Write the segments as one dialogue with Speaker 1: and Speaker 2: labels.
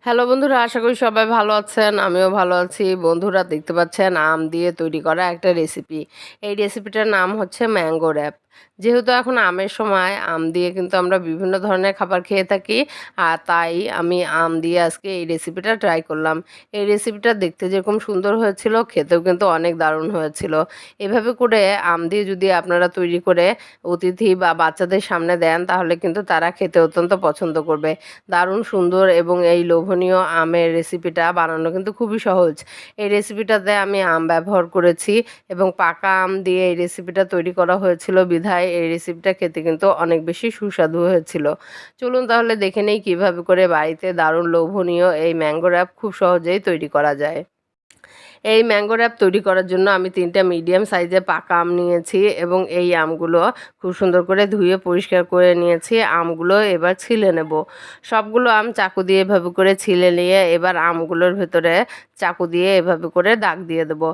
Speaker 1: Hello বন্ধুরা, আশা করি সবাই ভালো আছেন। আমিও ভালো আছি। বন্ধুরা, দেখতে পাচ্ছেন আম দিয়ে তৈরি করা একটা রেসিপি। এই রেসিপিটার নাম হচ্ছে ম্যাঙ্গো র্যাপ। যেহেতু এখন আমের সময়, আম দিয়ে কিন্তু আমরা বিভিন্ন ধরনের খাবার খেয়ে থাকি। আর তাই আমি আম দিয়ে আজকে এই রেসিপিটা ট্রাই করলাম। এই রেসিপিটা দেখতে যেরকম সুন্দর হয়েছিল, খেতেও কিন্তু অনেক দারুণ হয়েছিল। এভাবে করে আম দিয়ে যদি আপনারা তৈরি করে অতিথি বা বাচ্চাদের সামনে দেন, তাহলে কিন্তু তারা খেতে অত্যন্ত পছন্দ করবে। দারুণ সুন্দর এবং এই লোভনীয় আমের রেসিপিটা বানানো কিন্তু খুবই সহজ। এই রেসিপিটাতে আমি আম ব্যবহার করেছি এবং পাকা আম দিয়ে এই রেসিপিটা তৈরি করা হয়েছিল বিধায় এই রেসিপিটা খেতে কিন্তু অনেক বেশি সুস্বাদু হয়েছিল। চলুন তাহলে দেখে নেই কীভাবে করে বাড়িতে দারুণ লোভনীয় এই ম্যাঙ্গো র্যাপ খুব সহজেই তৈরি করা যায়। এই ম্যাঙ্গো র্যাপ তৈরি করার জন্য আমি 3টা মিডিয়াম সাইজের পাকা আম নিয়েছি এবং এই আমগুলো খুব সুন্দর করে ধুয়ে পরিষ্কার করে নিয়েছি। আমগুলো এবার ছিলে নেব। সবগুলো আম চাকু দিয়ে এভাবে করে ছিলে নিয়ে এবার আমগুলোর ভেতরে চাকু দিয়ে এভাবে করে দাগ দিয়ে দেবো।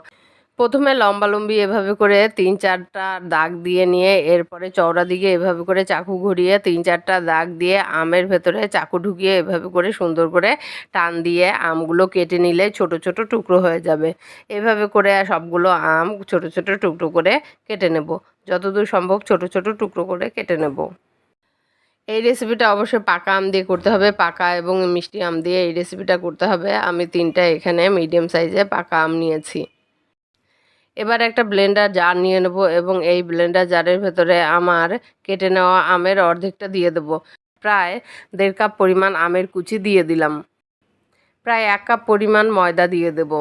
Speaker 1: প্রথমে লম্বালম্বি এভাবে করে 3-4টা দাগ দিয়ে নিয়ে এরপরে চওড়া দিকে এভাবে করে চাকু ঘুরিয়ে 3-4টা দাগ দিয়ে আমের ভেতরে চাকু ঢুকিয়ে এভাবে করে সুন্দর করে টান দিয়ে আমগুলো কেটে নিলে ছোট ছোট টুকরো হয়ে যাবে। এভাবে করে সবগুলো আম ছোট ছোট টুকরো করে কেটে নেব। যতদূর সম্ভব ছোট ছোট টুকরো করে কেটে নেব। এই রেসিপিটা অবশ্যই পাকা আম দিয়ে করতে হবে। পাকা এবং মিষ্টি আম দিয়ে এই রেসিপিটা করতে হবে। আমি 3টা এখানে মিডিয়াম সাইজে পাকা আম নিয়েছি। এবার একটা ব্লেন্ডার জার নিয়ে নেব এবং এই ব্লেন্ডার জারের ভেতরে আমার কেটে নেওয়া আমের অর্ধেকটা দিয়ে দেব। প্রায় 1.5 কাপ পরিমাণ আমের কুচি দিয়ে দিলাম। প্রায় 1 কাপ পরিমাণ ময়দা দিয়ে দেব।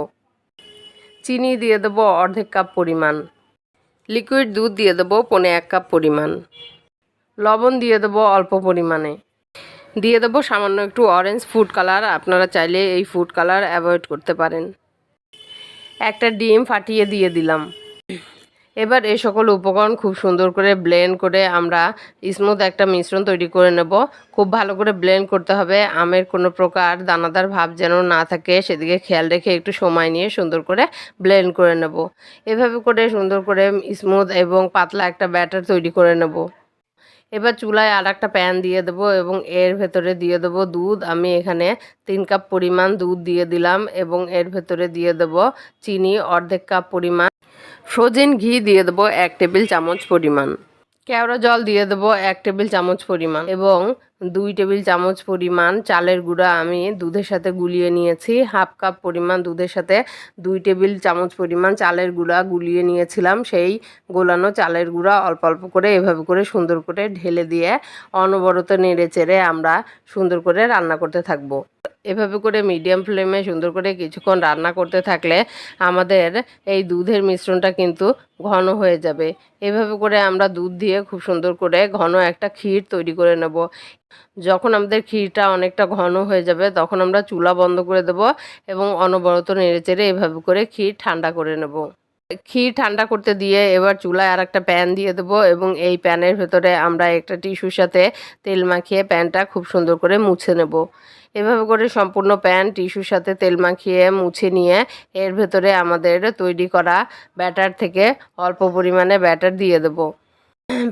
Speaker 1: চিনি দিয়ে দেব অর্ধেক কাপ পরিমাণ। লিকুইড দুধ দিয়ে দেব 1.25 কাপ পরিমাণ। লবণ দিয়ে দেব অল্প পরিমাণে। দিয়ে দেব সামান্য একটু অরেঞ্জ ফুড কালার। আপনারা চাইলে এই ফুড কালার অ্যাভয়েড করতে পারেন। একটা ডিম ফাটিয়ে দিয়ে দিলাম। এবার এই সকল উপকরণ খুব সুন্দর করে ব্লেন্ড করে আমরা স্মুথ একটা মিশ্রণ তৈরি করে নেব। খুব ভালো করে ব্লেন্ড করতে হবে। আমের কোনো প্রকার দানাদার ভাব যেন না থাকে সেদিকে খেয়াল রেখে একটু সময় নিয়ে সুন্দর করে ব্লেন্ড করে নেব। এভাবে করে সুন্দর করে স্মুথ এবং পাতলা একটা ব্যাটার তৈরি করে নেব। এবার চুলায় আর একটা প্যান দিয়ে দেবো এবং এর ভেতরে দিয়ে দেবো দুধ। আমি এখানে 3 কাপ পরিমাণ দুধ দিয়ে দিলাম এবং এর ভেতরে দিয়ে দেবো চিনি অর্ধেক কাপ পরিমাণ। ফ্রোজেন ঘি দিয়ে দেবো 1 টেবিল চামচ পরিমাণ। কেওড়া জল দিয়ে দেবো 1 টেবিল চামচ পরিমাণ এবং 2 টেবিল চামচ পরিমাণ চালের গুঁড়া আমি দুধের সাথে গুলিয়ে নিয়েছি। হাফ কাপ পরিমাণ দুধের সাথে 2 টেবিল চামচ পরিমাণ চালের গুঁড়া গুলিয়ে নিয়েছিলাম। সেই গোলানো চালের গুঁড়া অল্প অল্প করে এভাবে করে সুন্দর করে ঢেলে দিয়ে অনবরত নেড়ে চেড়ে আমরা সুন্দর করে রান্না করতে থাকবো। এভাবে করে মিডিয়াম ফ্লেমে সুন্দর করে কিছুক্ষণ রান্না করতে থাকলে আমাদের এই দুধের মিশ্রণটা কিন্তু ঘন হয়ে যাবে। এভাবে করে আমরা দুধ দিয়ে খুব সুন্দর করে ঘন একটা ক্ষীর তৈরি করে নেব। যখন আমাদের ক্ষীরটা অনেকটা ঘন হয়ে যাবে তখন আমরা চুলা বন্ধ করে দেব এবং অনবরত নেড়েচেড়ে এভাবে করে ক্ষীর ঠান্ডা করে নেব। ক্ষীর ঠান্ডা করতে দিয়ে এবার চুলায় আর একটা প্যান দিয়ে দেবো এবং এই প্যানের ভেতরে আমরা একটা টিস্যুর সাথে তেল মাখিয়ে প্যানটা খুব সুন্দর করে মুছে নেব। এভাবে করে সম্পূর্ণ প্যান টিস্যুর সাথে তেল মাখিয়ে মুছে নিয়ে এর ভেতরে আমাদের তৈরি করা ব্যাটার থেকে অল্প পরিমাণে ব্যাটার দিয়ে দেবো।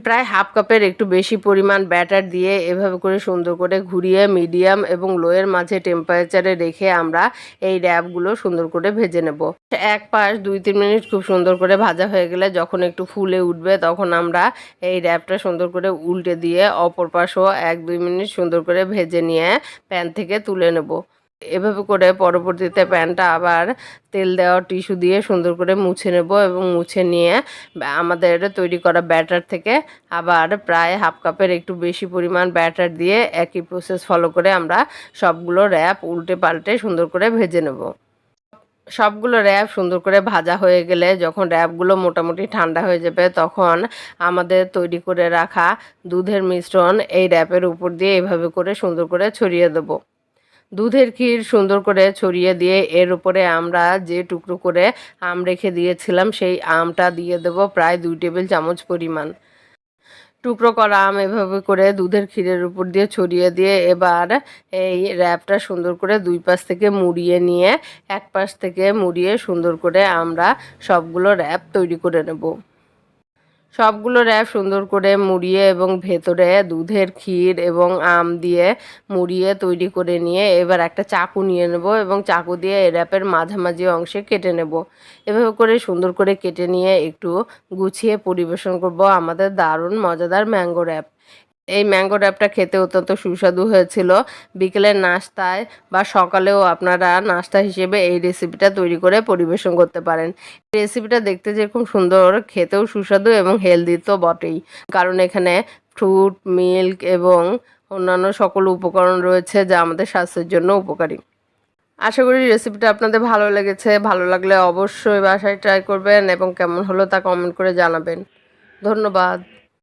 Speaker 1: প্রায় হাফ কাপের একটু বেশি পরিমাণ ব্যাটার দিয়ে এভাবে করে সুন্দর করে ঘুরিয়ে মিডিয়াম এবং লোয়ের মাঝে টেম্পারেচারে রেখে আমরা এই র্যাপগুলো সুন্দর করে ভেজে নেব। এক পাশ 2-3 মিনিট খুব সুন্দর করে ভাজা হয়ে গেলে যখন একটু ফুলে উঠবে তখন আমরা এই র্যাপটা সুন্দর করে উল্টে দিয়ে অপর পাশও 1-2 মিনিট সুন্দর করে ভেজে নিয়ে প্যান থেকে তুলে নেব। এভাবে করে পরবর্তীতে প্যানটা আবার তেল দেওয়া টিস্যু দিয়ে সুন্দর করে মুছে নেব এবং মুছে নিয়ে আমাদের তৈরি করা ব্যাটার থেকে আবার প্রায় হাফ কাপের একটু বেশি পরিমাণ ব্যাটার দিয়ে একই প্রসেস ফলো করে আমরা সবগুলো র্যাপ উল্টে পাল্টে সুন্দর করে ভেজে নেব। সবগুলো র্যাপ সুন্দর করে ভাজা হয়ে গেলে যখন র্যাপগুলো মোটামুটি ঠান্ডা হয়ে যাবে তখন আমাদের তৈরি করে রাখা দুধের মিশ্রণ এই র্যাপের উপর দিয়ে এভাবে করে সুন্দর করে ছড়িয়ে দেবো। দুধের ক্ষীর সুন্দর করে ছড়িয়ে দিয়ে এর উপরে আমরা যে টুকরো করে আম রেখে দিয়েছিলাম সেই আমটা দিয়ে দেব প্রায় 2 টেবিল চামচ পরিমাণ। টুকরো করা আম এভাবে করে দুধের ক্ষীরের উপর দিয়ে ছড়িয়ে দিয়ে এবার এই র্যাপটা সুন্দর করে 2 পাশ থেকে মুড়িয়ে নিয়ে এক পাশ থেকে মুড়িয়ে সুন্দর করে আমরা সবগুলো র্যাপ তৈরি করে নেব। সবগুলো র্যাপ সুন্দর করে মুড়িয়ে এবং ভেতরে দুধের ক্ষীর এবং আম দিয়ে মুড়িয়ে তৈরি করে নিয়ে এবার একটা চাকু নিয়ে নেব এবং চাকু দিয়ে এই র্যাপের মাঝামাঝি অংশে কেটে নেব। এভাবে করে সুন্দর করে কেটে নিয়ে একটু গুছিয়ে পরিবেশন করব আমাদের দারুণ মজাদার ম্যাঙ্গো র্যাপ। এই ম্যাঙ্গো র্যাপটা খেতে অত্যন্ত সুস্বাদু হয়েছিল। বিকেলের নাস্তায় বা সকালেও আপনারা নাস্তা হিসেবে এই রেসিপিটা তৈরি করে পরিবেশন করতে পারেন। রেসিপিটা দেখতে যেরকম সুন্দর, খেতেও সুস্বাদু এবং হেলদি তো বটেই। কারণ এখানে ফ্রুট, মিল্ক এবং অন্যান্য সকল উপকরণ রয়েছে যা আমাদের স্বাস্থ্যের জন্য উপকারী। আশা করি রেসিপিটা আপনাদের ভালো লেগেছে। ভালো লাগলে অবশ্যই বাসায় ট্রাই করবেন এবং কেমন হলো তা কমেন্ট করে জানাবেন। ধন্যবাদ।